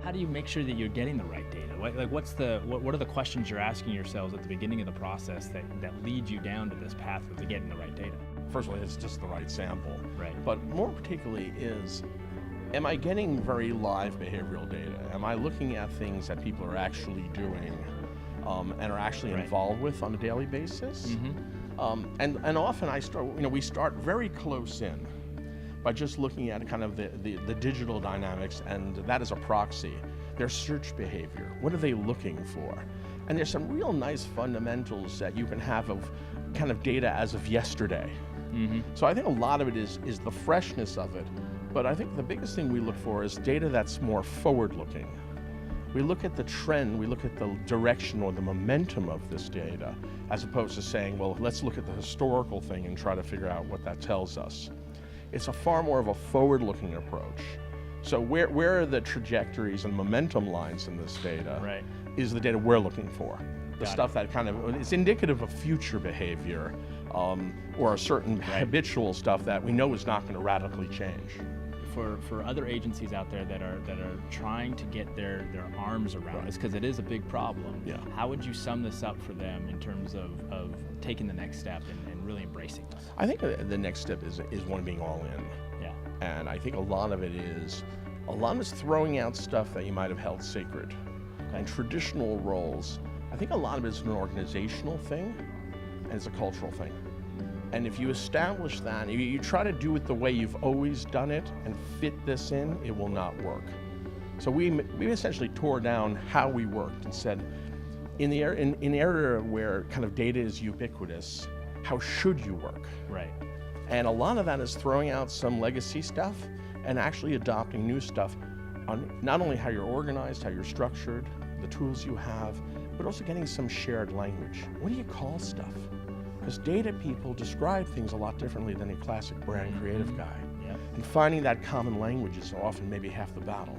How do you make sure that you're getting the right data? What are the questions you're asking yourselves at the beginning of the process that lead you down to this path of getting the right data? First of all, it's just the right sample. Right. But more particularly is, am I getting very live behavioral data? Am I looking at things that people are actually doing and are actually involved with on a daily basis? Mm-hmm. And often we start very close in by just looking at kind of the digital dynamics, and that is a proxy. Their search behavior, what are they looking for? And there's some real nice fundamentals that you can have of kind of data as of yesterday. Mm-hmm. So I think a lot of it is the freshness of it, but I think the biggest thing we look for is data that's more forward-looking. We look at the trend, we look at the direction or the momentum of this data, as opposed to saying, well, let's look at the historical thing and try to figure out what that tells us. It's a far more of a forward-looking approach. So where are the trajectories and momentum lines in this data? Right. Is the data we're looking for. The Got stuff that kind of is indicative of future behavior or a certain habitual stuff that we know is not going to radically change. For other agencies out there that are trying to get their arms around this, because it is a big problem, how would you sum this up for them in terms of taking the next step and really embracing this? I think the next step is one being all in. Yeah. And I think a lot of it is throwing out stuff that you might have held sacred. And traditional roles, I think a lot of it is an organizational thing and it's a cultural thing. And if you establish that, if you try to do it the way you've always done it and fit this in, it will not work. So we essentially tore down how we worked and said, in the area where kind of data is ubiquitous, how should you work? Right. And a lot of that is throwing out some legacy stuff and actually adopting new stuff on not only how you're organized, how you're structured, the tools you have, but also getting some shared language. What do you call stuff? Because data people describe things a lot differently than a classic brand creative guy. Yep. And finding that common language is often maybe half the battle.